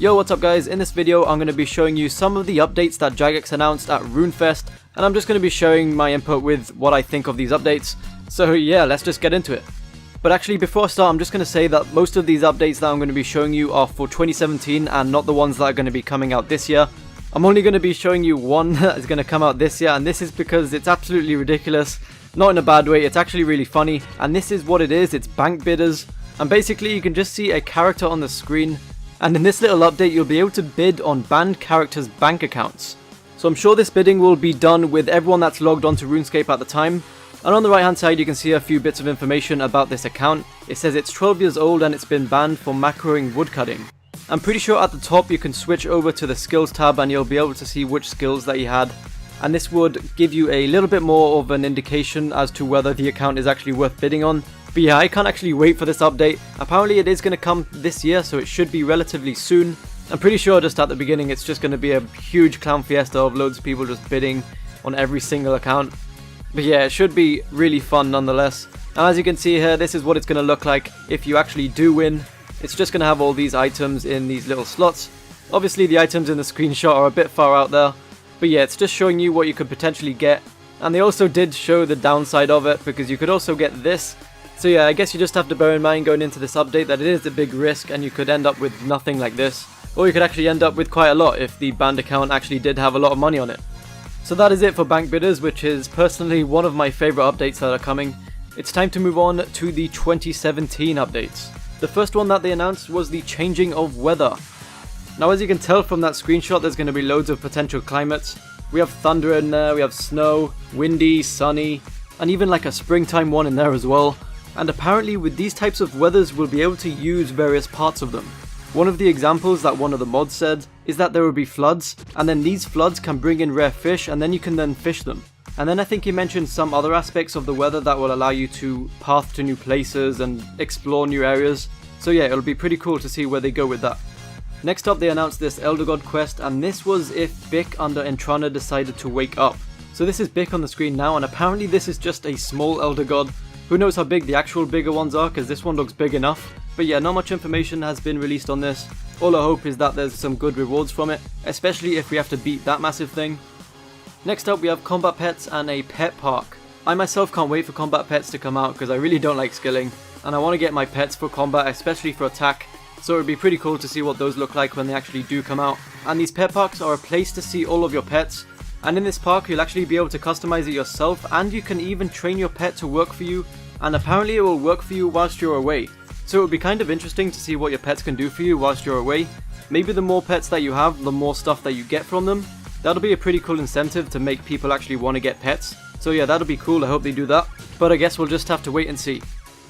Yo, what's up guys? In this video I'm going to be showing you some of the updates that Jagex announced at RuneFest, and I'm just going to be sharing my input with what I think of these updates. So yeah, let's just get into it. But actually, before I start, I'm just going to say that most of these updates that I'm going to be showing you are for 2017 and not the ones that are going to be coming out this year. I'm only going to be showing you one that is going to come out this year, and this is because it's absolutely ridiculous. Not in a bad way, it's actually really funny, and this is what it is. It's bank bidders, and basically you can just see a character on the screen, and in this little update you'll be able to bid on banned characters' bank accounts. So I'm sure this bidding will be done with everyone that's logged onto RuneScape at the time. And on the right hand side you can see a few bits of information about this account. It says it's 12 years old and it's been banned for macroing woodcutting. I'm pretty sure at the top you can switch over to the skills tab and you'll be able to see which skills that you had. And this would give you a little bit more of an indication as to whether the account is actually worth bidding on. But yeah, I can't actually wait for this update. Apparently it is going to come this year, so it should be relatively soon. I'm pretty sure just at the beginning it's just going to be a huge clown fiesta of loads of people just bidding on every single account. But yeah, it should be really fun nonetheless. And as you can see here, this is what it's going to look like if you actually do win. It's just going to have all these items in these little slots. Obviously the items in the screenshot are a bit far out there. But yeah, it's just showing you what you could potentially get. And they also did show the downside of it, because you could also get this. So yeah, I guess you just have to bear in mind going into this update that it is a big risk and you could end up with nothing like this. Or you could actually end up with quite a lot if the banned account actually did have a lot of money on it. So that is it for bank bidders, which is personally one of my favourite updates that are coming. It's time to move on to the 2017 updates. The first one that they announced was the changing of weather. Now as you can tell from that screenshot, there's going to be loads of potential climates. We have thunder in there, we have snow, windy, sunny, and even like a springtime one in there as well. And apparently with these types of weathers we'll be able to use various parts of them. One of the examples that one of the mods said is that there will be floods, and then these floods can bring in rare fish and then you can then fish them. And then I think he mentioned some other aspects of the weather that will allow you to path to new places and explore new areas. So yeah, it'll be pretty cool to see where they go with that. Next up they announced this Elder God quest, and this was if Bick under Entrana decided to wake up. So this is Bick on the screen now, and apparently this is just a small Elder God. Who knows how big the actual bigger ones are, because this one looks big enough. But yeah, not much information has been released on this. All I hope is that there's some good rewards from it, especially if we have to beat that massive thing. Next up we have combat pets and a pet park. I myself can't wait for combat pets to come out because I really don't like skilling, and I want to get my pets for combat, especially for attack. So it would be pretty cool to see what those look like when they actually do come out. And these pet parks are a place to see all of your pets. And in this park you'll actually be able to customize it yourself, and you can even train your pet to work for you. And apparently it will work for you whilst you're away. So it would be kind of interesting to see what your pets can do for you whilst you're away. Maybe the more pets that you have, the more stuff that you get from them. That'll be a pretty cool incentive to make people actually want to get pets. So yeah, that'll be cool, I hope they do that. But I guess we'll just have to wait and see.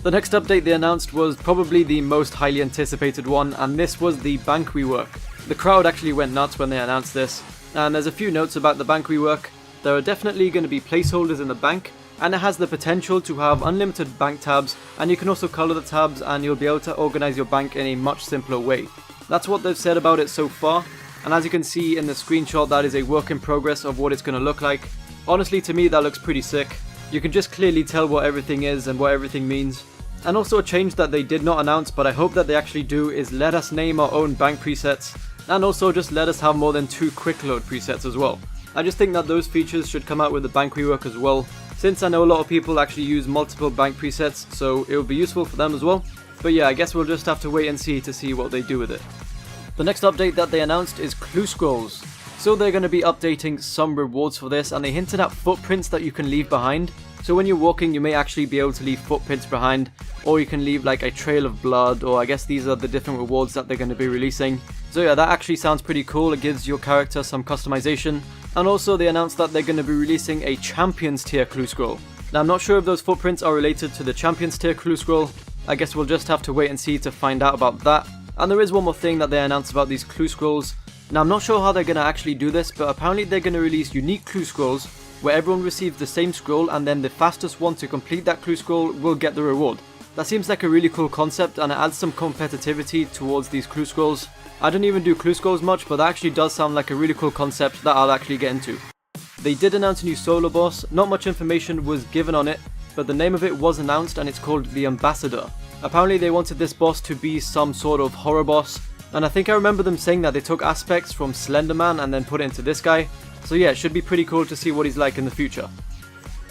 The next update they announced was probably the most highly anticipated one, and this was the bank rework. The crowd actually went nuts when they announced this. And there's a few notes about the bank rework. There are definitely going to be placeholders in the bank, and it has the potential to have unlimited bank tabs, and you can also color the tabs and you'll be able to organize your bank in a much simpler way. That's what they've said about it so far, and as you can see in the screenshot, that is a work in progress of what it's going to look like. Honestly, to me that looks pretty sick. You can just clearly tell what everything is and what everything means. And also a change that they did not announce, but I hope that they actually do, is let us name our own bank presets, and also just let us have more than 2 quick load presets as well. I just think that those features should come out with the bank rework as well, since I know a lot of people actually use multiple bank presets, so it will be useful for them as well. But yeah, I guess we'll just have to wait and see what they do with it. The next update that they announced is clue scrolls. So they're going to be updating some rewards for this, and they hinted at footprints that you can leave behind. So when you're walking you may actually be able to leave footprints behind, or you can leave like a trail of blood, or I guess these are the different rewards that they're going to be releasing. So yeah, that actually sounds pretty cool. It gives your character some customization. And also they announced that they're going to be releasing a Champions tier clue scroll. Now I'm not sure if those footprints are related to the Champions tier clue scroll. I guess we'll just have to wait and see to find out about that. And there is one more thing that they announced about these clue scrolls. Now I'm not sure how they're going to actually do this, but apparently they're going to release unique clue scrolls where everyone receives the same scroll, and then the fastest one to complete that clue scroll will get the reward. That seems like a really cool concept, and it adds some competitivity towards these clue scrolls. I don't even do clue scrolls much, but that actually does sound like a really cool concept that I'll actually get into. They did announce a new solo boss. Not much information was given on it, but the name of it was announced and it's called the Ambassador. Apparently they wanted this boss to be some sort of horror boss, And I think I remember them saying that they took aspects from Slenderman and then put it into this guy. So yeah, it should be pretty cool to see what he's like in the future.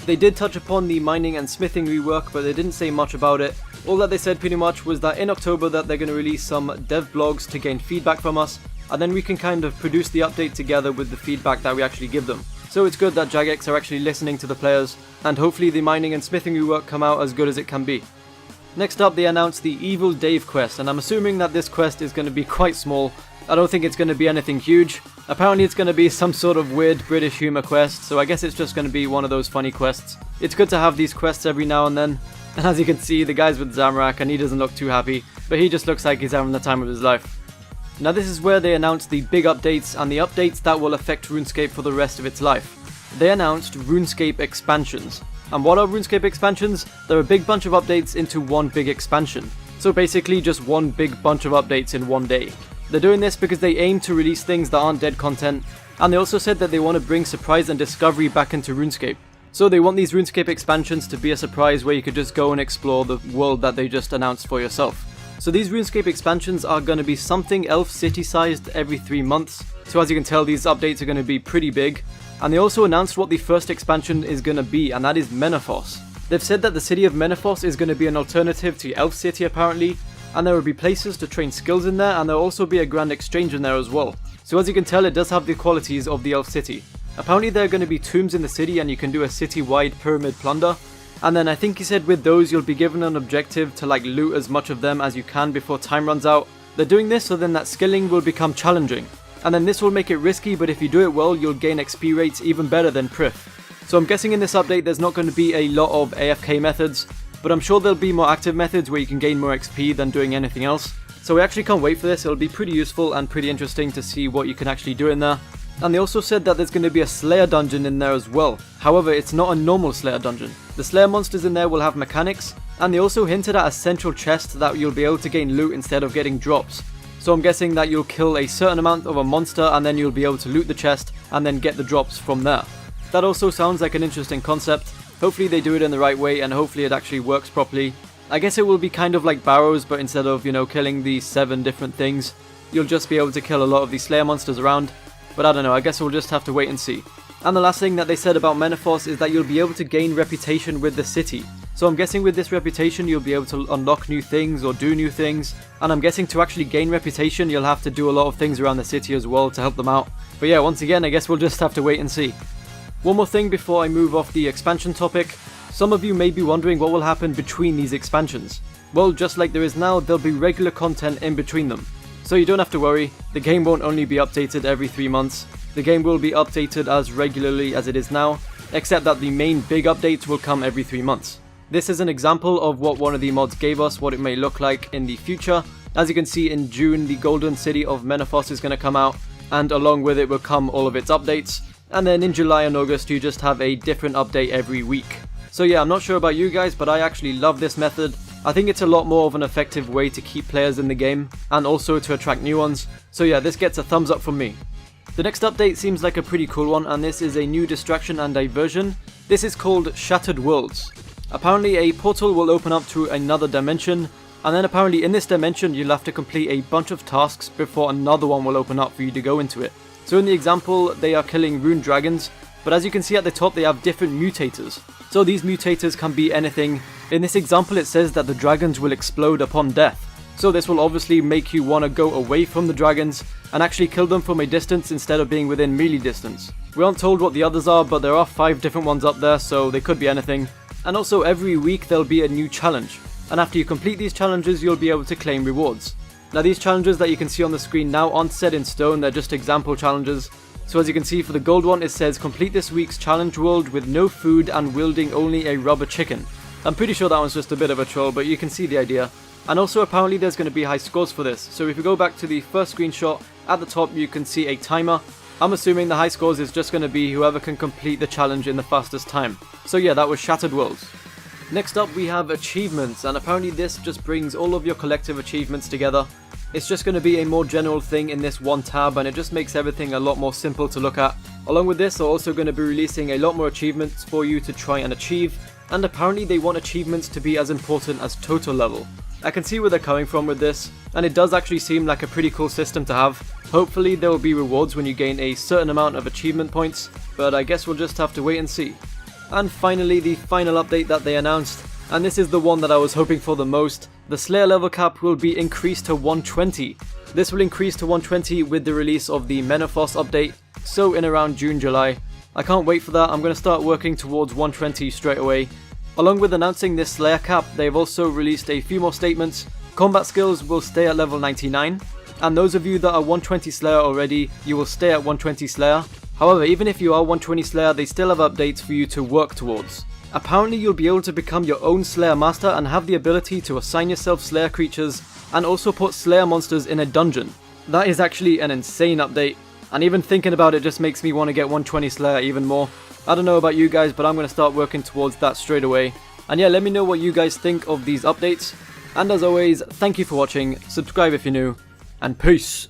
They did touch upon the mining and smithing rework, but they didn't say much about it. All that they said pretty much was that in October that they're going to release some dev blogs to gain feedback from us, and then we can kind of produce the update together with the feedback that we actually give them. So it's good that Jagex are actually listening to the players, and hopefully the mining and smithing rework come out as good as it can be. Next up, they announced the Evil Dave quest, and I'm assuming that this quest is going to be quite small. I don't think it's going to be anything huge. Apparently it's going to be some sort of weird British humour quest, so I guess it's just going to be one of those funny quests. It's good to have these quests every now and then, and as you can see, the guy's with Zamorak and he doesn't look too happy, but he just looks like he's having the time of his life. Now this is where they announced the big updates, and the updates that will affect RuneScape for the rest of its life. They announced RuneScape expansions. And what are RuneScape expansions? They're a big bunch of updates into one big expansion. So basically just one big bunch of updates in one day. They're doing this because they aim to release things that aren't dead content, and they also said that they want to bring surprise and discovery back into RuneScape. So they want these RuneScape expansions to be a surprise where you could just go and explore the world that they just announced for yourself. So these RuneScape expansions are going to be something elf city sized every 3 months. So as you can tell, these updates are going to be pretty big. And they also announced what the first expansion is going to be, and that is Menethos. They've said that the city of Menethos is going to be an alternative to Elf City apparently, and there will be places to train skills in there, and there will also be a grand exchange in there as well. So as you can tell, it does have the qualities of the Elf City. Apparently there are going to be tombs in the city, and you can do a city-wide pyramid plunder. And then I think he said with those you'll be given an objective to like loot as much of them as you can before time runs out. They're doing this so then that skilling will become challenging. And then this will make it risky, but if you do it well, you'll gain XP rates even better than Prif. So I'm guessing in this update there's not going to be a lot of AFK methods, but I'm sure there'll be more active methods where you can gain more XP than doing anything else. So we actually can't wait for this. It'll be pretty useful and pretty interesting to see what you can actually do in there. And they also said that there's going to be a Slayer dungeon in there as well. However, it's not a normal Slayer dungeon. The Slayer monsters in there will have mechanics, and they also hinted at a central chest that you'll be able to gain loot instead of getting drops. So I'm guessing that you'll kill a certain amount of a monster and then you'll be able to loot the chest and then get the drops from there. That also sounds like an interesting concept. Hopefully they do it in the right way and hopefully it actually works properly. I guess it will be kind of like Barrows, but instead of, killing these 7 different things, you'll just be able to kill a lot of these Slayer monsters around. But I don't know, I guess we'll just have to wait and see. And the last thing that they said about Menethos is that you'll be able to gain reputation with the city. So I'm guessing with this reputation you'll be able to unlock new things or do new things. And I'm guessing to actually gain reputation you'll have to do a lot of things around the city as well to help them out. But yeah, once again I guess we'll just have to wait and see. One more thing before I move off the expansion topic. Some of you may be wondering what will happen between these expansions. Well, just like there is now, there'll be regular content in between them. So you don't have to worry, the game won't only be updated every 3 months. The game will be updated as regularly as it is now, except that the main big updates will come every 3 months. This is an example of what one of the mods gave us, what it may look like in the future. As you can see, in June the Golden City of Menethos is going to come out, and along with it will come all of its updates. And then in July and August you just have a different update every week. So yeah, I'm not sure about you guys, but I actually love this method. I think it's a lot more of an effective way to keep players in the game, and also to attract new ones. So yeah, this gets a thumbs up from me. The next update seems like a pretty cool one, and this is a new distraction and diversion. This is called Shattered Worlds. Apparently a portal will open up to another dimension, and then apparently in this dimension you'll have to complete a bunch of tasks before another one will open up for you to go into it. So in the example, they are killing rune dragons, but as you can see at the top they have different mutators. So these mutators can be anything. In this example it says that the dragons will explode upon death. So this will obviously make you want to go away from the dragons and actually kill them from a distance instead of being within melee distance. We aren't told what the others are, but there are 5 different ones up there, so they could be anything. And also every week there'll be a new challenge, and after you complete these challenges you'll be able to claim rewards. Now these challenges that you can see on the screen now aren't set in stone, they're just example challenges. So as you can see for the gold one it says complete this week's challenge world with no food and wielding only a rubber chicken. I'm pretty sure that one's just a bit of a troll, but you can see the idea. And also apparently there's going to be high scores for this, so if you go back to the first screenshot, at the top you can see a timer. I'm assuming the high scores is just going to be whoever can complete the challenge in the fastest time. So yeah, that was Shattered Worlds. Next up we have achievements, and apparently this just brings all of your collective achievements together. It's just going to be a more general thing in this one tab, and it just makes everything a lot more simple to look at. Along with this, they're also going to be releasing a lot more achievements for you to try and achieve, and apparently they want achievements to be as important as total level. I can see where they're coming from with this. and it does actually seem like a pretty cool system to have. Hopefully there will be rewards when you gain a certain amount of achievement points, but I guess we'll just have to wait and see. And finally, the final update that they announced, and this is the one that I was hoping for the most. The Slayer level cap will be increased to 120. This will increase to 120 with the release of the Menopause update, so in around June, July. I can't wait for that. I'm going to start working towards 120 straight away. Along with announcing this Slayer cap, they've also released a few more statements. Combat skills will stay at level 99, and those of you that are 120 Slayer already, you will stay at 120 Slayer. However, even if you are 120 Slayer, they still have updates for you to work towards. Apparently you'll be able to become your own Slayer master and have the ability to assign yourself Slayer creatures and also put Slayer monsters in a dungeon. That is actually an insane update, and even thinking about it just makes me want to get 120 Slayer even more. I don't know about you guys, but I'm going to start working towards that straight away. And yeah, let me know what you guys think of these updates. And as always, thank you for watching, subscribe if you're new, and peace!